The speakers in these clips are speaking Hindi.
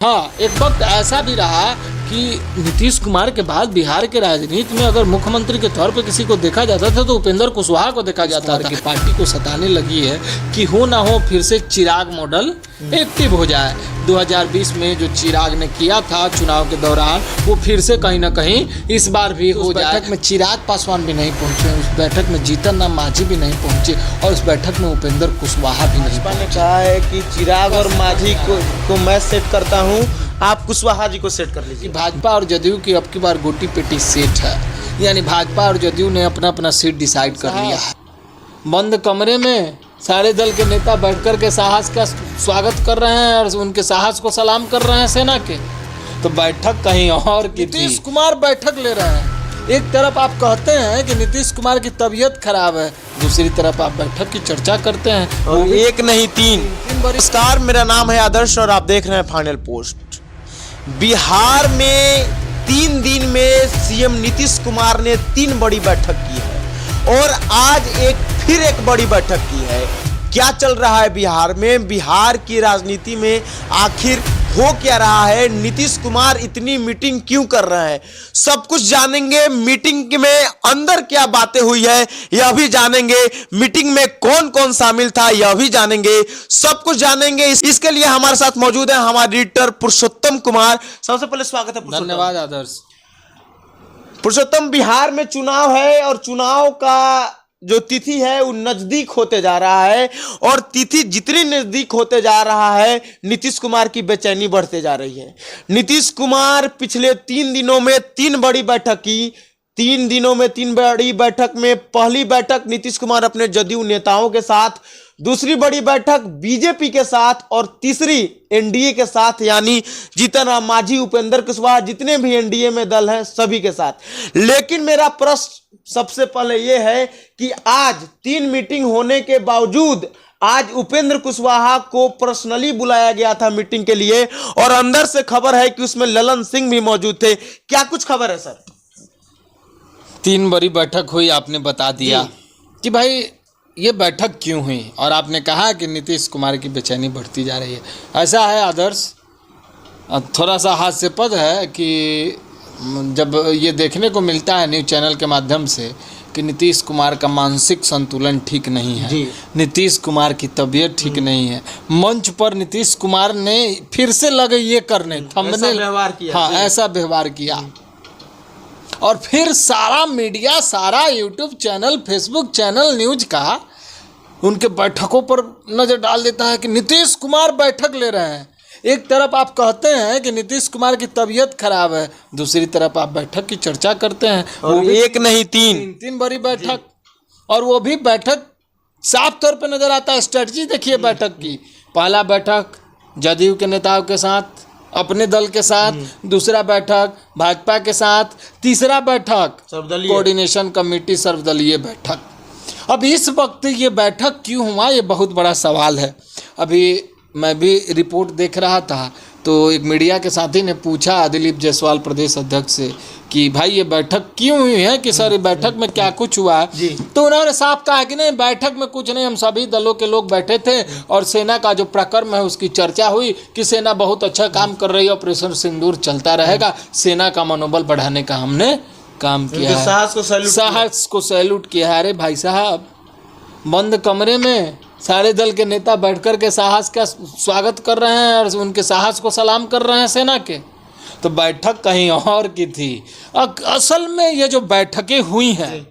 हाँ, एक वक्त ऐसा भी रहा कि नीतीश कुमार के बाद बिहार के राजनीति में अगर मुख्यमंत्री के तौर पे किसी को देखा जाता था तो उपेंद्र कुशवाहा को देखा जाता था। कि पार्टी को सताने लगी है कि हो ना हो फिर से चिराग मॉडल एक्टिव हो जाए। 2020 में जो चिराग ने किया था चुनाव के दौरान वो फिर से कहीं ना कहीं इस बार भी हो जाए। बैठक में चिराग पासवान भी नहीं पहुंचे, उस बैठक में जीतन राम मांझी भी नहीं पहुंचे और उस बैठक में उपेंद्र कुशवाहा भी नहीं भाजपा ने कहा है कि चिराग और मांझी को मैं सेट करता हूं, आप कुशवाहा जी को सेट कर लीजिए। भाजपा और जदयू की अब की बार गोटी पेटी सेट है, यानी भाजपा और जदयू ने अपना अपना सीट डिसाइड कर लिया है। बंद कमरे में सारे दल के नेता बैठकर के साहस का स्वागत कर रहे हैं और उनके साहस को सलाम कर रहे हैं सेना के। तो बैठक कहीं और की थी। नीतीश कुमार बैठक ले रहे हैं। एक तरफ आप कहते हैं कि नीतीश कुमार की तबीयत खराब है, दूसरी तरफ आप बैठक की चर्चा करते हैं। और एक नहीं तीन। नमस्कार, मेरा नाम है आदर्श और आप देख रहे हैं फाइनल पोस्ट। बिहार में 3 दिन में सीएम नीतीश कुमार ने 3 बड़ी बैठक की है और आज फिर एक बड़ी बैठक की है। क्या चल रहा है बिहार में, बिहार की राजनीति में आखिर हो क्या रहा है, नीतीश कुमार इतनी मीटिंग क्यों कर रहे हैं, सब कुछ जानेंगे। मीटिंग में अंदर क्या बातें हुई है यह भी जानेंगे, मीटिंग में कौन कौन शामिल था यह भी जानेंगे, सब कुछ जानेंगे। इसके लिए हमारे साथ मौजूद है हमारे एडिटर पुरुषोत्तम कुमार। सबसे पहले स्वागत है पुरुषोत्तम। धन्यवाद आदर्श। पुरुषोत्तम, बिहार में चुनाव है और चुनाव का जो तिथि है वो नजदीक होते जा रहा है और तिथि जितनी नजदीक होते जा रहा है नीतीश कुमार की बेचैनी बढ़ते जा रही है। नीतीश कुमार पिछले 3 दिनों में 3 बड़ी बैठक की। 3 दिनों में 3 बड़ी बैठक में पहली बैठक नीतीश कुमार अपने जदयू नेताओं के साथ, दूसरी बड़ी बैठक बीजेपी के साथ और तीसरी एनडीए के साथ, यानी जीतन राम मांझी, उपेंद्र कुशवाहा, जितने भी एनडीए में दल हैं सभी के साथ। लेकिन मेरा प्रश्न सबसे पहले यह है कि आज 3 मीटिंग होने के बावजूद आज उपेंद्र कुशवाहा को पर्सनली बुलाया गया था मीटिंग के लिए और अंदर से खबर है कि उसमें ललन सिंह भी मौजूद थे। क्या कुछ खबर है सर? 3 बड़ी बैठक हुई, आपने बता दिया कि भाई ये बैठक क्यों हुई और आपने कहा कि नीतीश कुमार की बेचैनी बढ़ती जा रही है। ऐसा है आदर्श, थोड़ा सा हास्यास्पद है कि जब ये देखने को मिलता है न्यूज़ चैनल के माध्यम से कि नीतीश कुमार का मानसिक संतुलन ठीक नहीं है, नीतीश कुमार की तबीयत ठीक नहीं है। मंच पर नीतीश कुमार ने फिर से लगे ये करने, थंबनेल व्यवहार किया। हाँ, ऐसा व्यवहार किया और फिर सारा मीडिया, सारा YouTube channel, Facebook channel news का उनके बैठकों पर नज़र डाल देता है कि नीतीश कुमार बैठक ले रहे हैं। एक तरफ आप कहते हैं कि नीतीश कुमार की तबीयत खराब है, दूसरी तरफ आप बैठक की चर्चा करते हैं। और एक नहीं तीन बड़ी बैठक, और वो भी बैठक साफ तौर पे नज़र आता है। स्ट्रेटजी देखिए बैठक की। पहला बैठक जदयू के नेताओं के साथ, अपने दल के साथ, दूसरा बैठक भाजपा के साथ, तीसरा बैठक कोऑर्डिनेशन कमेटी सर्वदलीय बैठक। अब इस वक्त ये बैठक क्यों हुआ, ये बहुत बड़ा सवाल है। अभी मैं भी रिपोर्ट देख रहा था तो एक मीडिया के साथी ने पूछा दिलीप जायसवाल प्रदेश अध्यक्ष से कि भाई ये बैठक क्यों हुई है, कि सर ये बैठक में क्या कुछ हुआ है। तो उन्होंने साफ कहा कि नहीं, बैठक में कुछ नहीं, हम सभी दलों के लोग बैठे थे और सेना का जो प्रकर्म है उसकी चर्चा हुई कि सेना बहुत अच्छा काम कर रही है, ऑपरेशन सिंदूर चलता रहेगा, सेना का मनोबल बढ़ाने का हमने काम किया है, साहस को सैल्यूट किया है। अरे भाई साहब, बंद कमरे में सारे दल के नेता बैठकर के साहस का स्वागत कर रहे हैं और उनके साहस को सलाम कर रहे हैं सेना के। तो बैठक कहीं और की थी। असल में ये जो बैठकें हुई हैं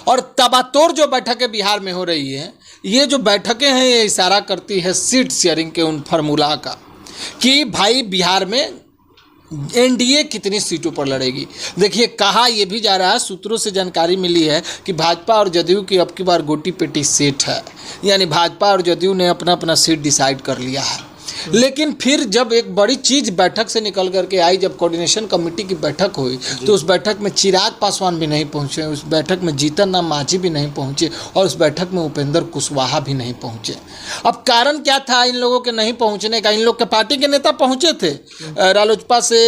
और तबातोड़ जो बैठकें बिहार में हो रही हैं, ये जो बैठकें हैं ये इशारा करती है सीट शेयरिंग के उन फार्मूला का कि भाई बिहार में एनडीए कितनी सीटों पर लड़ेगी। देखिए, कहा यह भी जा रहा है, सूत्रों से जानकारी मिली है कि भाजपा और जदयू की अब की बार गोटी पेटी सेट है, यानी भाजपा और जदयू ने अपना अपना सीट डिसाइड कर लिया है। लेकिन फिर जब एक बड़ी चीज़ बैठक से निकल करके आई, जब कोऑर्डिनेशन कमेटी की बैठक हुई तो उस बैठक में चिराग पासवान भी नहीं पहुंचे, उस बैठक में जीतन राम मांझी भी नहीं पहुंचे और उस बैठक में उपेंद्र कुशवाहा भी नहीं पहुंचे। अब कारण क्या था इन लोगों के नहीं पहुंचने का? इन लोग के पार्टी के नेता पहुंचे थे, रालोसपा से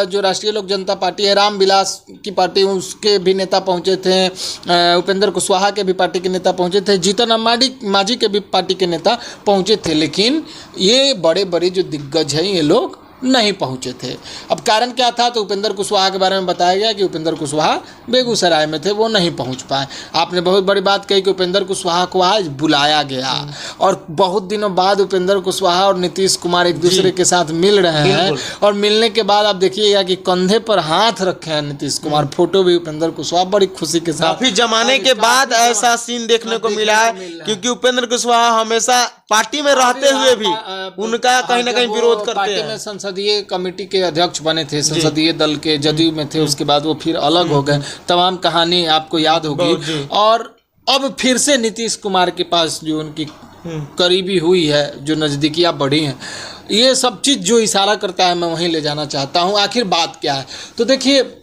जो राष्ट्रीय लोक जनता पार्टी है, रामविलास की पार्टी, उसके भी नेता पहुँचे थे, उपेंद्र कुशवाहा के भी पार्टी के नेता पहुँचे थे, जीतन राम मांझी के भी पार्टी के नेता पहुँचे थे। लेकिन ये बड़े बड़े बड़े जो दिग्गज हैं ये लोग नहीं पहुंचे थे। अब कारण क्या था, तो उपेंद्र कुशवाहा के बारे में बताया गया कि उपेंद्र कुशवाहा बेगूसराय में थे, वो नहीं पहुंच पाए। आपने बहुत बड़ी बात कही कि उपेंद्र कुशवाहा को आज बुलाया गया और बहुत दिनों बाद उपेंद्र कुशवाहा और नीतीश कुमार एक दूसरे के साथ मिल रहे हैं और मिलने के बाद आप देखिएगा कि कंधे पर हाथ रखे हैं नीतीश कुमार। फोटो भी उपेंद्र कुशवाहा बड़ी खुशी के साथ, काफी जमाने के बाद ऐसा सीन देखने को मिला है, क्योंकि उपेंद्र कुशवाहा हमेशा पार्टी में रहते हुए भी उनका कहीं ना कहीं विरोध करते हैं। संसदीय कमेटी के अध्यक्ष बने थे, संसदीय दल के जदयू में थे, उसके बाद वो फिर अलग हो गए, तमाम कहानी आपको याद होगी। और अब फिर से नीतीश कुमार के पास जो उनकी करीबी हुई है, जो नज़दीकियाँ बढ़ी हैं, ये सब चीज़ जो इशारा करता है मैं वहीं ले जाना चाहता हूँ। आखिर बात क्या है, तो देखिए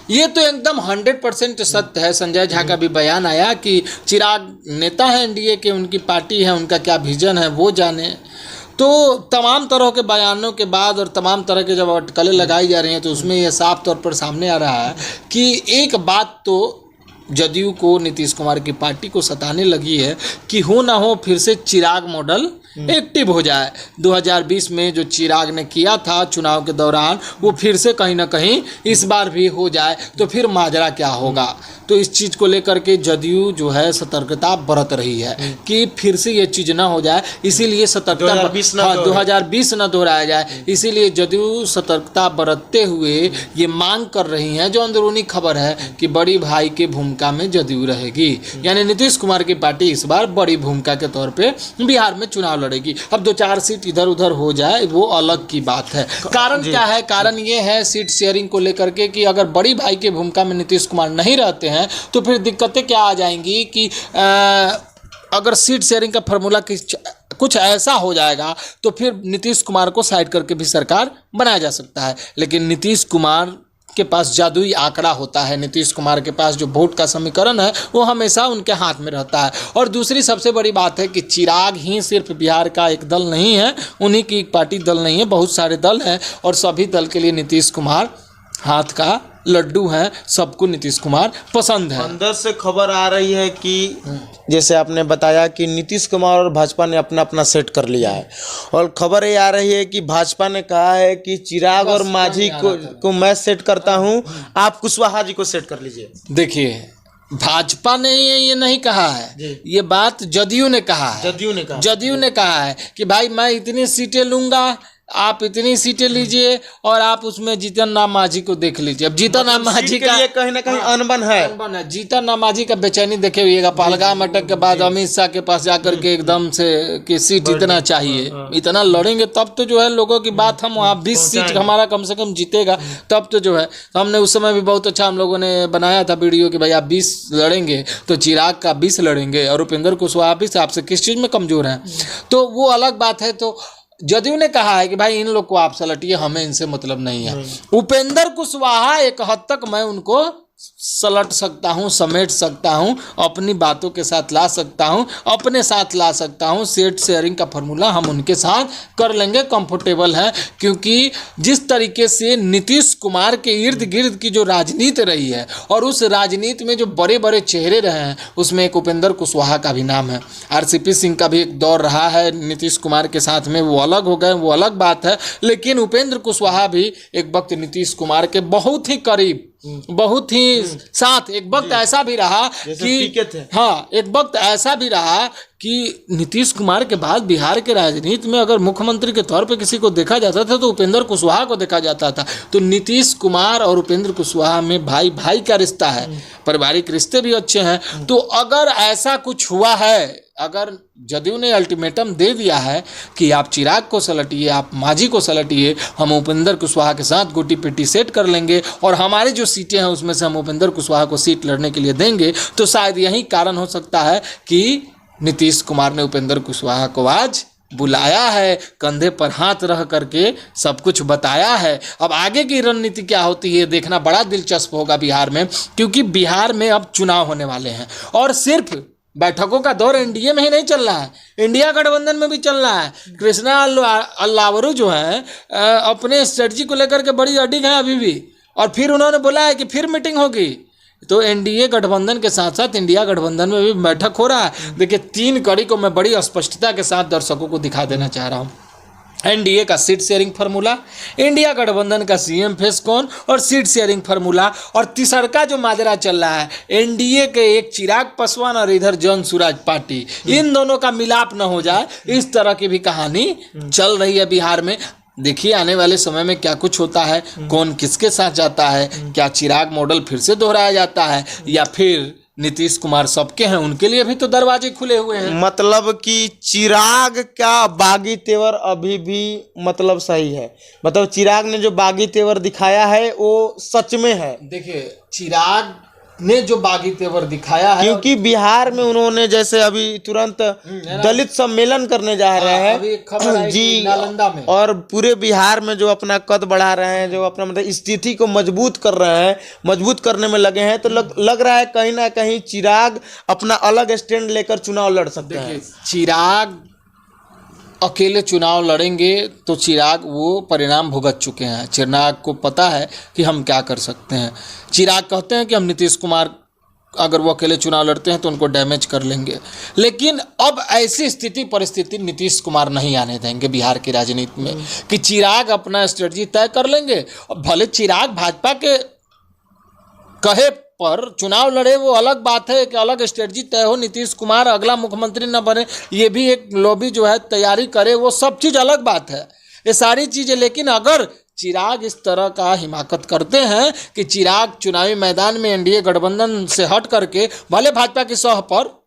ये तो एकदम 100% सत्य है। संजय झा का भी बयान आया कि चिराग नेता है एनडीए के, उनकी पार्टी है, उनका क्या विजन है वो जाने। तो तमाम तरह के बयानों के बाद और तमाम तरह के जब अटकलें लगाई जा रही हैं, तो उसमें ये साफ तौर पर सामने आ रहा है कि एक बात तो जदयू को, नीतीश कुमार की पार्टी को सताने लगी है कि हो ना हो फिर से चिराग मॉडल एक्टिव हो जाए। 2020 में जो चिराग ने किया था चुनाव के दौरान, वो फिर से कहीं ना कहीं इस बार भी हो जाए, तो फिर माजरा क्या होगा। तो इस चीज़ को लेकर के जदयू जो है सतर्कता बरत रही है कि फिर से ये चीज़ ना हो जाए, इसीलिए सतर्कता 2020 न दोहराया जाए, इसीलिए जदयू सतर्कता बरतते हुए ये मांग कर रही हैं। जो अंदरूनी खबर है कि बड़ी भाई के भूमिका में जदयू रहेगी, यानी नीतीश कुमार की पार्टी इस बार बड़ी भूमिका के तौर पे बिहार में चुनाव लड़ेगी। अब 2-4 सीट इधर उधर हो जाए वो अलग की बात है। कारण क्या है, कारण ये है सीट शेयरिंग को लेकर के कि अगर बड़ी भाई की भूमिका में नीतीश कुमार नहीं रहते हैं तो फिर दिक्कतें क्या आ जाएंगी कि अगर सीट शेयरिंग का फॉर्मूला कुछ ऐसा हो जाएगा तो फिर नीतीश कुमार को साइड करके भी सरकार बनाया जा सकता है। लेकिन नीतीश कुमार के पास जादुई आंकड़ा होता है, नीतीश कुमार के पास जो वोट का समीकरण है वो हमेशा उनके हाथ में रहता है। और दूसरी सबसे बड़ी बात है कि चिराग ही सिर्फ बिहार का एक दल नहीं है, उन्हीं की एक पार्टी दल नहीं है, बहुत सारे दल हैं और सभी दल के लिए नीतीश कुमार हाथ का लड्डू हैं, सबको नीतीश कुमार पसंद है। अंदर से खबर आ रही है कि जैसे आपने बताया कि नीतीश कुमार और भाजपा ने अपना अपना सेट कर लिया है, और खबर ये आ रही है कि भाजपा ने कहा है कि चिराग और मांझी को मैं सेट करता हूं, आप कुशवाहा जी को सेट कर लीजिए। देखिए भाजपा ने ये नहीं कहा है, ये बात जदयू ने कहा है। जदयू ने कहा है कि भाई मैं इतनी सीटें लूंगा, आप इतनी सीटें लीजिए और आप उसमें जीतन राम मांझी को देख लीजिए। अब जीतन राम मांझी का कहीं ना कहीं अनबन है। जीतन राम मांझी का बेचैनी देखे हुएगा, पहलगाम अटक के बाद अमित शाह के पास जाकर के एकदम से कि सीट इतना चाहिए, इतना लड़ेंगे तब तो जो है लोगों की बात, हम वहाँ 20 सीट हमारा कम से कम जीतेगा तब तो जो है। तो हमने उस समय भी बहुत अच्छा हम लोगों ने बनाया था वीडियो कि भाई आप 20 लड़ेंगे तो चिराग का 20 लड़ेंगे और उपेंद्र कुशवाहा भी आपसे किस चीज़ में कमज़ोर हैं, तो वो अलग बात है। तो जदयू ने कहा है कि भाई इन लोग को आप सलटिए, हमें इनसे मतलब नहीं है। उपेंद्र कुशवाहा एक हद तक मैं उनको सलट सकता हूं, समेट सकता हूं, अपनी बातों के साथ ला सकता हूं, अपने साथ ला सकता हूं। सीट शेयरिंग का फॉर्मूला हम उनके साथ कर लेंगे, कंफर्टेबल है। क्योंकि जिस तरीके से नीतीश कुमार के इर्द गिर्द की जो राजनीति रही है और उस राजनीति में जो बड़े बड़े चेहरे रहे हैं उसमें एक उपेंद्र कुशवाहा का भी नाम है। आरसीपी सिंह का भी एक दौर रहा है नीतीश कुमार के साथ में, वो अलग हो गए, वो अलग बात है। लेकिन उपेंद्र कुशवाहा भी एक वक्त नीतीश कुमार के बहुत ही करीब, बहुत ही साथ, एक वक्त ऐसा भी रहा कि हाँ, एक वक्त ऐसा भी रहा कि नीतीश कुमार के बाद बिहार के राजनीति में अगर मुख्यमंत्री के तौर पे किसी को देखा जाता था तो उपेंद्र कुशवाहा को देखा जाता था। तो नीतीश कुमार और उपेंद्र कुशवाहा में भाई भाई का रिश्ता है, पारिवारिक रिश्ते भी अच्छे हैं। तो अगर ऐसा कुछ हुआ है, अगर जदयू ने अल्टीमेटम दे दिया है कि आप चिराग को सलटिए, आप मांझी को सलटिए, हम उपेंद्र कुशवाहा के साथ गोटी पेटी सेट कर लेंगे और हमारी जो सीटें हैं उसमें से हम उपेंद्र कुशवाहा को सीट लड़ने के लिए देंगे, तो शायद यही कारण हो सकता है कि नीतीश कुमार ने उपेंद्र कुशवाहा को आज बुलाया है, कंधे पर हाथ रख करके सब कुछ बताया है। अब आगे की रणनीति क्या होती है देखना बड़ा दिलचस्प होगा बिहार में, क्योंकि बिहार में अब चुनाव होने वाले हैं और सिर्फ बैठकों का दौर एनडीए में ही नहीं चल रहा है, इंडिया गठबंधन में भी चल रहा है। कृष्णा अल्लावरू जो है अपने स्ट्रेटजी को लेकर के बड़ी अडिग है अभी भी, और फिर उन्होंने बोला है कि फिर मीटिंग होगी, तो एनडीए गठबंधन के साथ साथ इंडिया गठबंधन में भी बैठक हो रहा है। देखिए 3 कड़ी को मैं बड़ी स्पष्टता के साथ दर्शकों को दिखा देना चाह रहा हूँ। एनडीए का सीट शेयरिंग फार्मूला, इंडिया गठबंधन का सीएम फेस कौन और सीट शेयरिंग फार्मूला, और तीसरा जो माजरा चल रहा है एनडीए के एक चिराग पासवान और इधर जन सुराज पार्टी, इन दोनों का मिलाप न हो जाए, इस तरह की भी कहानी चल रही है बिहार में। देखिए आने वाले समय में क्या कुछ होता है, कौन किसके साथ जाता है, क्या चिराग मॉडल फिर से दोहराया जाता है या फिर नीतीश कुमार सबके हैं उनके लिए भी तो दरवाजे खुले हुए हैं। मतलब कि चिराग का बागी तेवर अभी भी मतलब सही है, मतलब चिराग ने जो बागी तेवर दिखाया है वो सच में है। देखिए चिराग ने जो बागी तेवर दिखाया है, क्योंकि बिहार में उन्होंने जैसे अभी तुरंत दलित सम्मेलन करने जा रहे अभी एक खबर आई हैं कि जी, नालंदा में, और पूरे बिहार में जो अपना कद बढ़ा रहे हैं, जो अपना मतलब स्थिति को मजबूत कर रहे हैं, मजबूत करने में लगे हैं, तो लग रहा है कहीं ना कहीं चिराग अपना अलग स्टैंड लेकर चुनाव लड़ सकते हैं। चिराग अकेले चुनाव लड़ेंगे तो चिराग वो परिणाम भुगत चुके हैं। चिराग को पता है कि हम क्या कर सकते हैं। चिराग कहते हैं कि हम नीतीश कुमार अगर वो अकेले चुनाव लड़ते हैं तो उनको डैमेज कर लेंगे, लेकिन अब ऐसी स्थिति परिस्थिति नीतीश कुमार नहीं आने देंगे बिहार की राजनीति में कि चिराग अपना स्ट्रेटजी तय कर लेंगे। और भले चिराग भाजपा के कहे पर चुनाव लड़े वो अलग बात है, कि अलग स्ट्रेटजी तय हो, नीतीश कुमार अगला मुख्यमंत्री न बने, ये भी एक लॉबी जो है तैयारी करे, वो सब चीज़ अलग बात है, ये सारी चीज़ें। लेकिन अगर चिराग इस तरह का हिमाकत करते हैं कि चिराग चुनावी मैदान में एनडीए गठबंधन से हट करके भले भाजपा की सह पर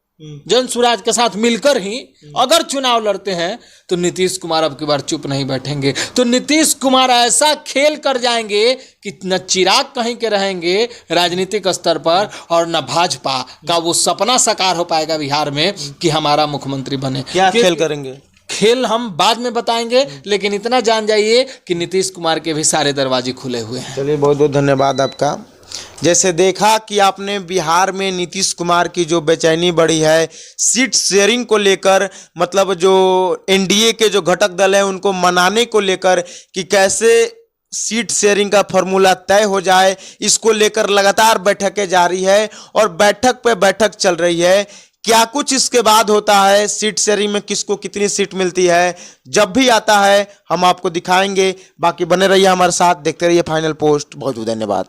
जन सुराज के साथ मिलकर ही अगर चुनाव लड़ते हैं तो नीतीश कुमार अब की बार चुप नहीं बैठेंगे। तो नीतीश कुमार ऐसा खेल कर जाएंगे कि न चिराग कहीं के रहेंगे राजनीतिक स्तर पर और न भाजपा का वो सपना साकार हो पाएगा बिहार में कि हमारा मुख्यमंत्री बने। क्या खेल करेंगे, खेल हम बाद में बताएंगे, लेकिन इतना जान जाइए कि नीतीश कुमार के भी सारे दरवाजे खुले हुए हैं। चलिए बहुत बहुत धन्यवाद आपका। जैसे देखा कि आपने बिहार में नीतीश कुमार की जो बेचैनी बढ़ी है सीट शेयरिंग को लेकर, मतलब जो एनडीए के जो घटक दल हैं उनको मनाने को लेकर कि कैसे सीट शेयरिंग का फॉर्मूला तय हो जाए, इसको लेकर लगातार बैठकें जारी है और बैठक पे बैठक चल रही है। क्या कुछ इसके बाद होता है, सीट शेयरिंग में किसको कितनी सीट मिलती है, जब भी आता है हम आपको दिखाएंगे। बाकी बने रहिए हमारे साथ, देखते रहिए फाइनल पोस्ट। बहुत बहुत धन्यवाद।